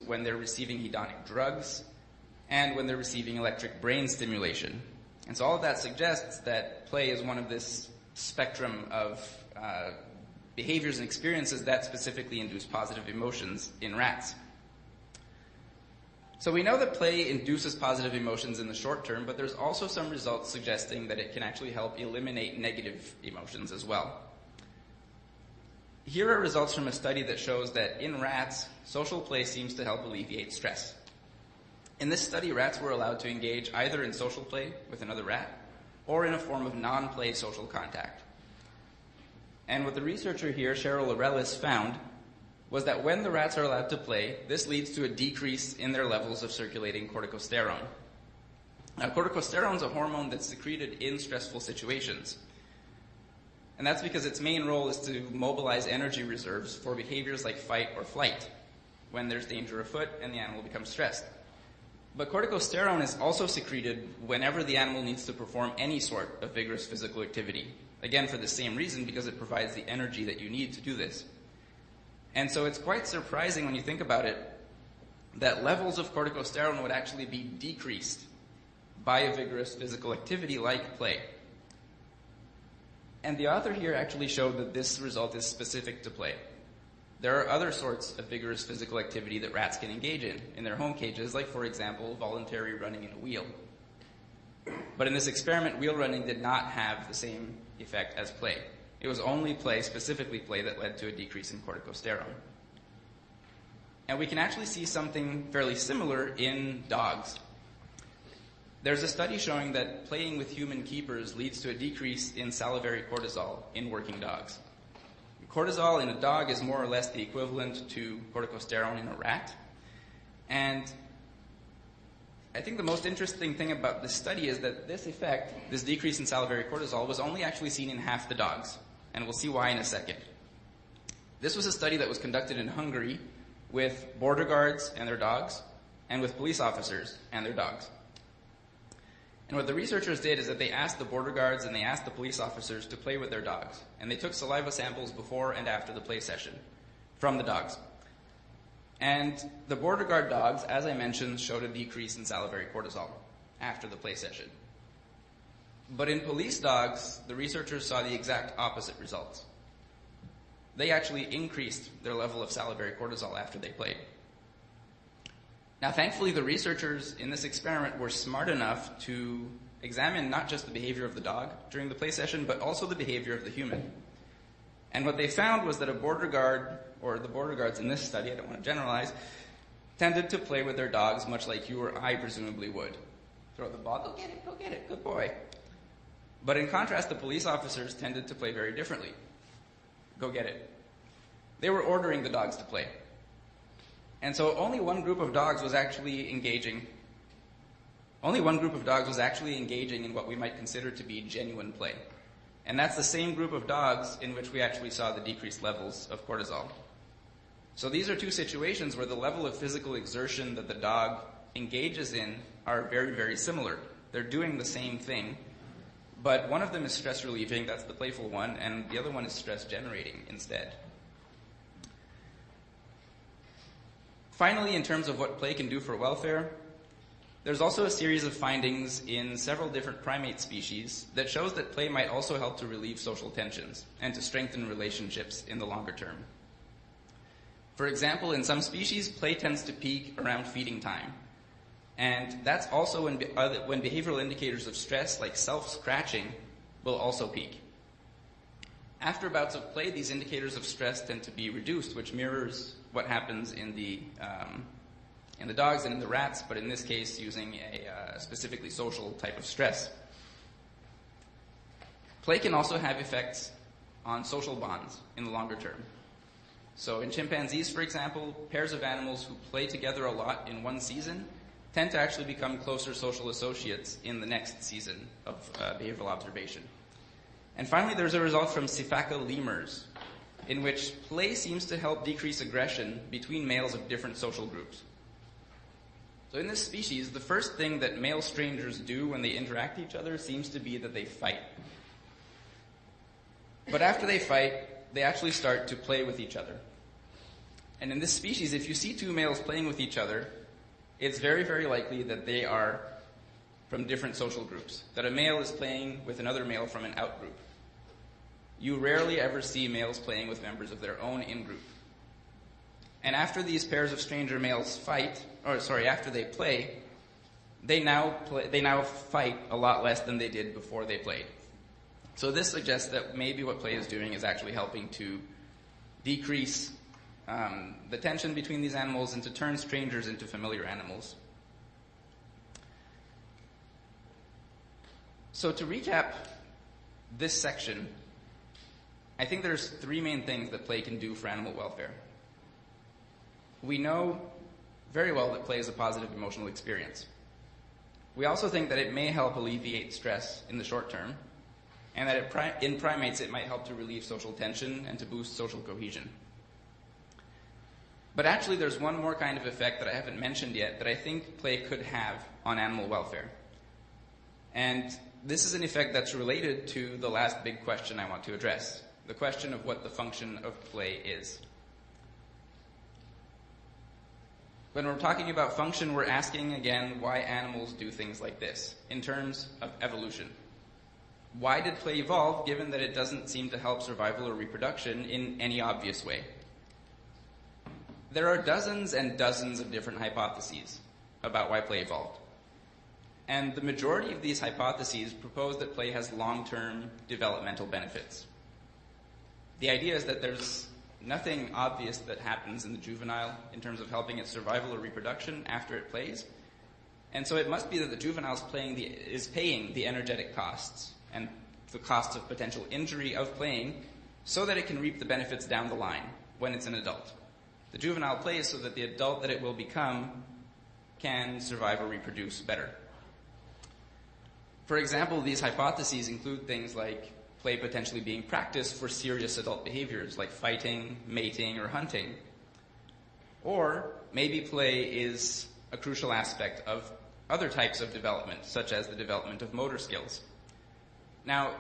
when they're receiving hedonic drugs, and when they're receiving electric brain stimulation. And so all of that suggests that play is one of this spectrum of behaviors and experiences that specifically induce positive emotions in rats. So we know that play induces positive emotions in the short term, but there's also some results suggesting that it can actually help eliminate negative emotions as well. Here are results from a study that shows that in rats, social play seems to help alleviate stress. In this study, rats were allowed to engage either in social play with another rat or in a form of non-play social contact. And what the researcher here, Cheryl Arelis, found was that when the rats are allowed to play, this leads to a decrease in their levels of circulating corticosterone. Now, corticosterone is a hormone that's secreted in stressful situations. And that's because its main role is to mobilize energy reserves for behaviors like fight or flight, when there's danger afoot and the animal becomes stressed. But corticosterone is also secreted whenever the animal needs to perform any sort of vigorous physical activity. Again, for the same reason, because it provides the energy that you need to do this. And so it's quite surprising when you think about it that levels of corticosterone would actually be decreased by a vigorous physical activity like play. And the author here actually showed that this result is specific to play. There are other sorts of vigorous physical activity that rats can engage in their home cages, like, for example, voluntary running in a wheel. But in this experiment, wheel running did not have the same effect as play. It was only play, specifically play, that led to a decrease in corticosterone. And we can actually see something fairly similar in dogs. There's a study showing that playing with human keepers leads to a decrease in salivary cortisol in working dogs. Cortisol in a dog is more or less the equivalent to corticosterone in a rat. And I think the most interesting thing about this study is that this effect, this decrease in salivary cortisol, was only actually seen in half the dogs. And we'll see why in a second. This was a study that was conducted in Hungary with border guards and their dogs, and with police officers and their dogs. And what the researchers did is that they asked the border guards and they asked the police officers to play with their dogs. And they took saliva samples before and after the play session from the dogs. And the border guard dogs, as I mentioned, showed a decrease in salivary cortisol after the play session. But in police dogs, the researchers saw the exact opposite results. They actually increased their level of salivary cortisol after they played. Now, thankfully, the researchers in this experiment were smart enough to examine not just the behavior of the dog during the play session, but also the behavior of the human. And what they found was that a border guard, or the border guards in this study, I don't want to generalize, tended to play with their dogs much like you or I presumably would. Throw the ball, go get it, good boy. But in contrast, the police officers tended to play very differently. Go get it. They were ordering the dogs to play. And so only one group of dogs was actually engaging. Only one group of dogs was actually engaging in what we might consider to be genuine play. And that's the same group of dogs in which we actually saw the decreased levels of cortisol. So these are two situations where the level of physical exertion that the dog engages in are very, very similar. They're doing the same thing. But one of them is stress relieving, that's the playful one, and the other one is stress generating instead. Finally, in terms of what play can do for welfare, there's also a series of findings in several different primate species that shows that play might also help to relieve social tensions and to strengthen relationships in the longer term. For example, in some species, play tends to peak around feeding time. And that's also when behavioral indicators of stress, like self-scratching, will also peak. After bouts of play, these indicators of stress tend to be reduced, which mirrors what happens in the dogs and in the rats, but in this case using a specifically social type of stress. Play can also have effects on social bonds in the longer term. So in chimpanzees, for example, pairs of animals who play together a lot in one season tend to actually become closer social associates in the next season of behavioral observation. And finally, there's a result from Sifaka lemurs, in which play seems to help decrease aggression between males of different social groups. So in this species, the first thing that male strangers do when they interact with each other seems to be that they fight. But after they fight, they actually start to play with each other. And in this species, if you see two males playing with each other, it's very, very likely that they are from different social groups, that a male is playing with another male from an out-group. You rarely ever see males playing with members of their own in-group. And after these pairs of stranger males after they play, they now fight a lot less than they did before they played. So this suggests that maybe what play is doing is actually helping to decrease the tension between these animals and to turn strangers into familiar animals. So to recap this section, I think there's three main things that play can do for animal welfare. We know very well that play is a positive emotional experience. We also think that it may help alleviate stress in the short term, and that in primates it might help to relieve social tension and to boost social cohesion. But actually there's one more kind of effect that I haven't mentioned yet that I think play could have on animal welfare. And this is an effect that's related to the last big question I want to address, the question of what the function of play is. When we're talking about function, we're asking again why animals do things like this in terms of evolution. Why did play evolve, given that it doesn't seem to help survival or reproduction in any obvious way? There are dozens and dozens of different hypotheses about why play evolved. And the majority of these hypotheses propose that play has long-term developmental benefits. The idea is that there's nothing obvious that happens in the juvenile in terms of helping its survival or reproduction after it plays. And so it must be that the juvenile is paying the energetic costs and the costs of potential injury of playing so that it can reap the benefits down the line when it's an adult. The juvenile plays so that the adult that it will become can survive or reproduce better. For example, these hypotheses include things like play potentially being practiced for serious adult behaviors like fighting, mating, or hunting. Or maybe play is a crucial aspect of other types of development, such as the development of motor skills. Now,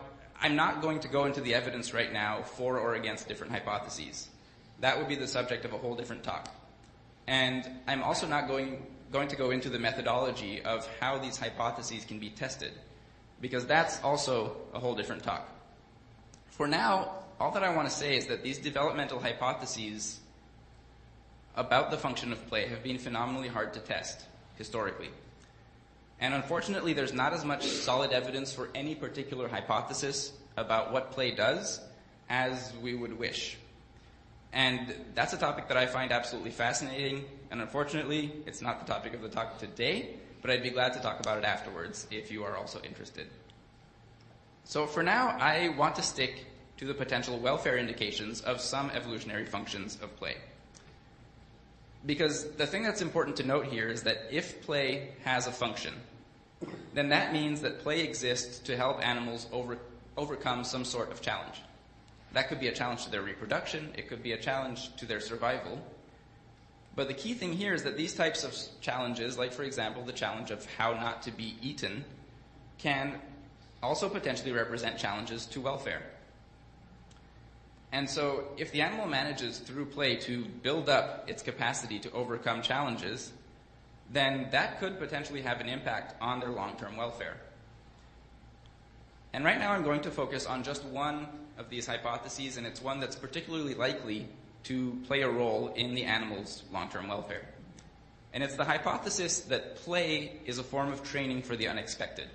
I'm not going to go into the evidence right now for or against different hypotheses. That would be the subject of a whole different talk. And I'm also not going to go into the methodology of how these hypotheses can be tested, because that's also a whole different talk. For now, all that I want to say is that these developmental hypotheses about the function of play have been phenomenally hard to test, historically. And unfortunately, there's not as much solid evidence for any particular hypothesis about what play does as we would wish. And that's a topic that I find absolutely fascinating, and unfortunately, it's not the topic of the talk today, but I'd be glad to talk about it afterwards if you are also interested. So for now, I want to stick to the potential welfare indications of some evolutionary functions of play. Because the thing that's important to note here is that if play has a function, then that means that play exists to help animals overcome some sort of challenge. That could be a challenge to their reproduction, it could be a challenge to their survival. But the key thing here is that these types of challenges, like for example the challenge of how not to be eaten, can also potentially represent challenges to welfare. And so if the animal manages through play to build up its capacity to overcome challenges, then that could potentially have an impact on their long-term welfare. And right now I'm going to focus on just one of these hypotheses, and it's one that's particularly likely to play a role in the animal's long-term welfare. And it's the hypothesis that play is a form of training for the unexpected.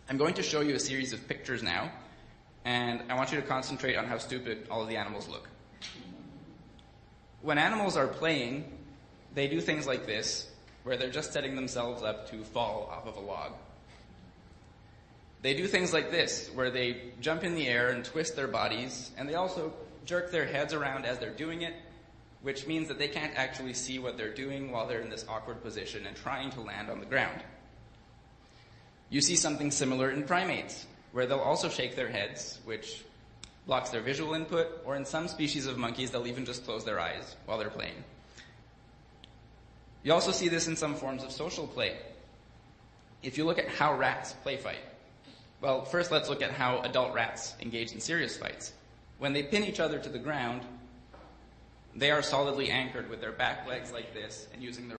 I'm going to show you a series of pictures now, and I want you to concentrate on how stupid all of the animals look. When animals are playing, they do things like this, where they're just setting themselves up to fall off of a log. They do things like this, where they jump in the air and twist their bodies, and they also jerk their heads around as they're doing it, which means that they can't actually see what they're doing while they're in this awkward position and trying to land on the ground. You see something similar in primates, where they'll also shake their heads, which blocks their visual input, or in some species of monkeys, they'll even just close their eyes while they're playing. You also see this in some forms of social play. If you look at how rats play fight, well, first let's look at how adult rats engage in serious fights. When they pin each other to the ground, They are solidly anchored with their back legs like this and using their